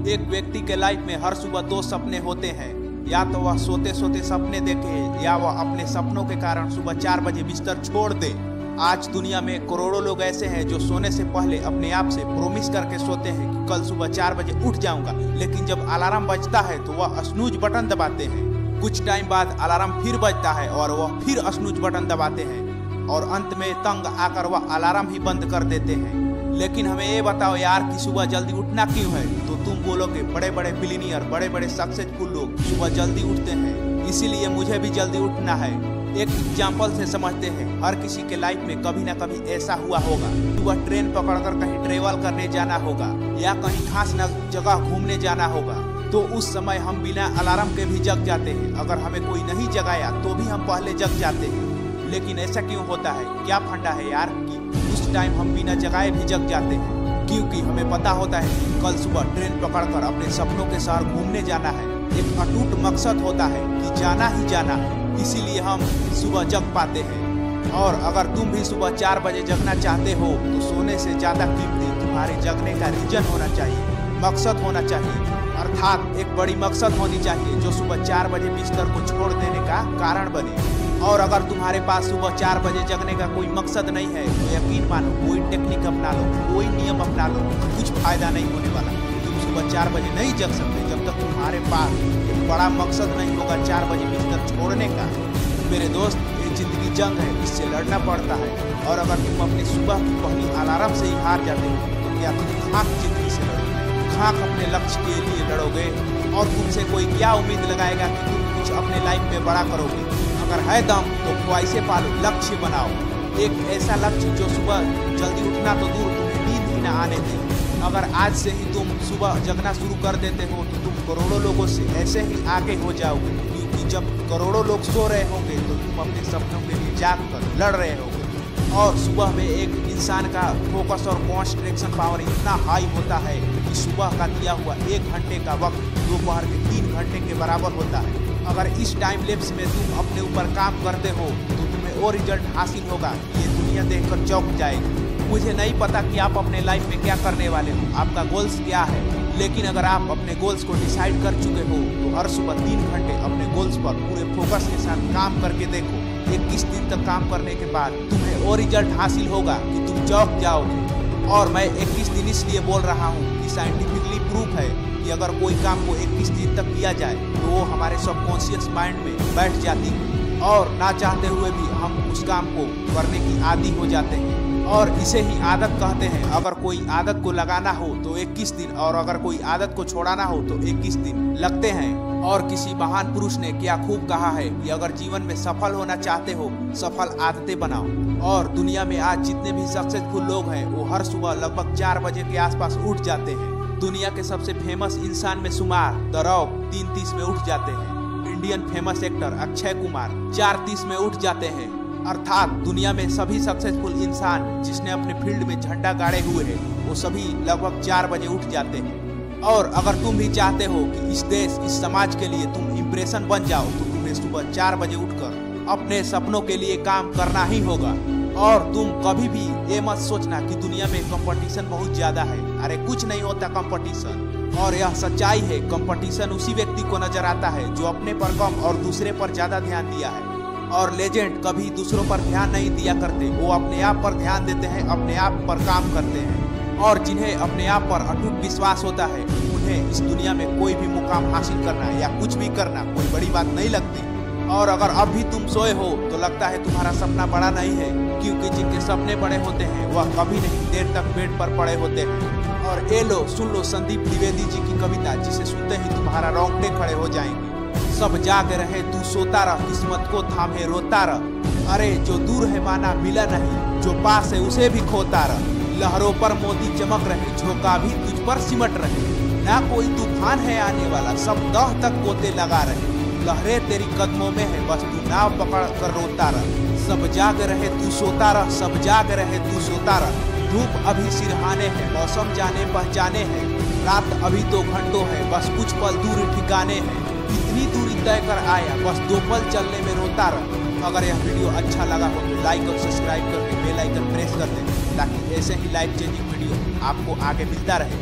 एक व्यक्ति के लाइफ में हर सुबह दो सपने होते हैं, या तो वह सोते सोते सपने देखे या वह अपने सपनों के कारण सुबह 4 बजे बिस्तर छोड़ दे। आज दुनिया में करोड़ों लोग ऐसे हैं जो सोने से पहले अपने आप से प्रोमिस करके सोते हैं कि कल सुबह 4 बजे उठ जाऊंगा, लेकिन जब अलार्म बजता है तो वह स्नूज बटन दबाते हैं। कुछ टाइम बाद अलार्म फिर बजता है और वह फिर स्नूज बटन दबाते हैं और अंत में तंग आकर वह अलार्म ही बंद कर देते हैं। लेकिन हमें ये बताओ यार कि सुबह जल्दी उठना क्यों है? तो तुम बोलोगे बड़े बड़े बिलियनियर, बड़े बड़े सक्सेसफुल लोग सुबह जल्दी उठते हैं, इसीलिए मुझे भी जल्दी उठना है। एक एग्जाम्पल से समझते हैं, हर किसी के लाइफ में कभी ना कभी ऐसा हुआ होगा, सुबह ट्रेन पकड़कर कहीं ट्रेवल करने जाना होगा या कहीं खास जगह घूमने जाना होगा, तो उस समय हम बिना अलार्म के भी जग जाते हैं। अगर हमें कोई नहीं जगाया तो भी हम पहले जग जाते हैं। लेकिन ऐसा क्यों होता है? क्या फंडा है यार कि उस टाइम हम बिना जगाए भी जग जाते हैं? क्योंकि हमें पता होता है कि कल सुबह ट्रेन पकड़कर अपने सपनों के शहर घूमने जाना है। एक अटूट मकसद होता है कि जाना ही जाना है, इसीलिए हम सुबह जग पाते हैं। और अगर तुम भी सुबह 4 बजे जगना चाहते हो तो सोने से ज्यादा कीमती तुम्हारे जगने का रीजन होना चाहिए, मकसद होना चाहिए। अर्थात एक बड़ी मकसद होनी चाहिए जो सुबह 4 बजे बिस्तर को छोड़ देने का कारण बने। और अगर तुम्हारे पास सुबह 4 बजे जगने का कोई मकसद नहीं है तो यकीन मानो, कोई टेक्निक अपना लो, कोई नियम अपना लो, कुछ फायदा नहीं होने वाला। तुम सुबह 4 बजे नहीं जग सकते जब तक तुम्हारे पास एक बड़ा मकसद नहीं होगा 4 बजे बिस्तर छोड़ने का। मेरे दोस्त, ये जिंदगी जंग है, इससे लड़ना पड़ता है। और अगर तुम अपनी सुबह की पहली अलार्म से ही हार जाते हो तो क्या तुम खाक जिंदगी से लड़ोगे? खाक अपने लक्ष्य के लिए लड़ोगे और तुमसे कोई क्या उम्मीद लगाएगा कि तुम कुछ अपने लाइफ में बड़ा करोगे? अगर है दम तो ख्वाहिशें पालो, लक्ष्य बनाओ, एक ऐसा लक्ष्य जो सुबह जल्दी उठना तो दूर, तुम्हें नींद ही ना आने दे। अगर आज से ही तुम सुबह जगना शुरू कर देते हो तो तुम करोड़ों लोगों से ऐसे ही आगे हो जाओगे, क्योंकि जब करोड़ों लोग सो रहे होंगे तो तुम अपने सपनों के लिए जाग कर लड़ रहे होगे। और सुबह में एक इंसान का फोकस और कॉन्सेंट्रेशन पावर इतना हाई होता है कि सुबह का दिया हुआ 1 घंटे का वक्त दोपहर के 3 घंटे के बराबर होता है। अगर इस टाइम लैप्स में तुम अपने ऊपर काम करते हो तो तुम्हें वो रिजल्ट हासिल होगा, ये दुनिया देखकर चौंक जाएगी। मुझे नहीं पता कि आप अपने लाइफ में क्या करने वाले हो, आपका गोल्स क्या है, लेकिन अगर आप अपने गोल्स को डिसाइड कर चुके हो तो हर सुबह 3 घंटे अपने गोल्स पर पूरे फोकस के साथ काम करके देखो। 21 दिन तक काम करने के बाद तुम्हें वो रिजल्ट हासिल होगा कि तुम चौंक जाओगे। और मैं 21 दिन इसलिए बोल रहा हूँ कि साइंटिफिकली प्रूफ है कि अगर कोई काम को 21 दिन तक किया जाए तो वो हमारे सबकॉन्शियस माइंड में बैठ जाती है और ना चाहते हुए भी हम उस काम को करने की आदी हो जाते हैं। और इसे ही आदत कहते हैं। अगर कोई आदत को लगाना हो तो 21 दिन और अगर कोई आदत को छोड़ाना हो तो 21 दिन लगते हैं। और किसी महान पुरुष ने क्या खूब कहा है कि अगर जीवन में सफल होना चाहते हो, सफल आदतें बनाओ। और दुनिया में आज जितने भी सक्सेसफुल लोग हैं वो हर सुबह लगभग 4 बजे के आसपास उठ जाते हैं। दुनिया के सबसे फेमस इंसान में शुमार द रॉक 3:30 में उठ जाते हैं। Indian famous actor Akshay Kumar 4:30 में उठ जाते हैं। अर्थात दुनिया में सभी सक्सेसफुल इंसान जिसने अपने फील्ड में झंडा गाड़े हुए हैं वो सभी लगभग 4 बजे उठ जाते हैं। और अगर तुम भी चाहते हो कि इस देश, इस समाज के लिए तुम इम्प्रेशन बन जाओ तो तुम्हें सुबह 4 बजे उठकर अपने सपनों के लिए काम करना ही होगा। और तुम कभी भी ये मत सोचना कि दुनिया में कंपटीशन बहुत ज्यादा है। अरे कुछ नहीं होता कंपटीशन, और यह सच्चाई है। कंपटीशन उसी व्यक्ति को नजर आता है जो अपने पर कम और दूसरे पर ज्यादा ध्यान दिया है। और लेजेंड कभी दूसरों पर ध्यान नहीं दिया करते, वो अपने आप पर ध्यान देते हैं, अपने आप पर काम करते हैं। और जिन्हें अपने आप पर अटूट विश्वास होता है उन्हें इस दुनिया में कोई भी मुकाम हासिल करना या कुछ भी करना कोई बड़ी बात नहीं लगती। और अगर अब भी तुम सोए हो तो लगता है तुम्हारा सपना बड़ा नहीं है, क्योंकि जिनके सपने बड़े होते हैं वह कभी नहीं देर तक बेड पर पड़े होते हैं। और ये लो, सुन लो संदीप द्विवेदी जी की कविता, जिसे सुनते ही तुम्हारा रोंगटे खड़े हो जाएंगे। सब जाग रहे तू सोता रह, किस्मत को थामे रोता रह। अरे जो दूर है माना मिला नहीं, जो पास है उसे भी खोता रह। लहरों पर मोती चमक रहे, झोंका भी तुझ पर सिमट रहे। ना कोई तूफान है आने वाला, सब दह तक गोते लगा रहे। लहरें तेरी कदमों में है, बस तू नाव पकड़ कर रोता रह। सब जाग रहे तू सोता रह, सब जाग रहे तू सोता रह। धूप अभी सिरहाने है, मौसम जाने पहचाने है। रात अभी 2 घंटों है, बस कुछ पल दूर ठिकाने हैं। इतनी दूरी तय कर आया, बस 2 पल चलने में रोता रह। अगर यह वीडियो अच्छा लगा हो तो लाइक और सब्सक्राइब करके बेल आइकन प्रेस कर दें, ताकि ऐसे ही लाइफ चेंजिंग वीडियो आपको आगे मिलता रहे।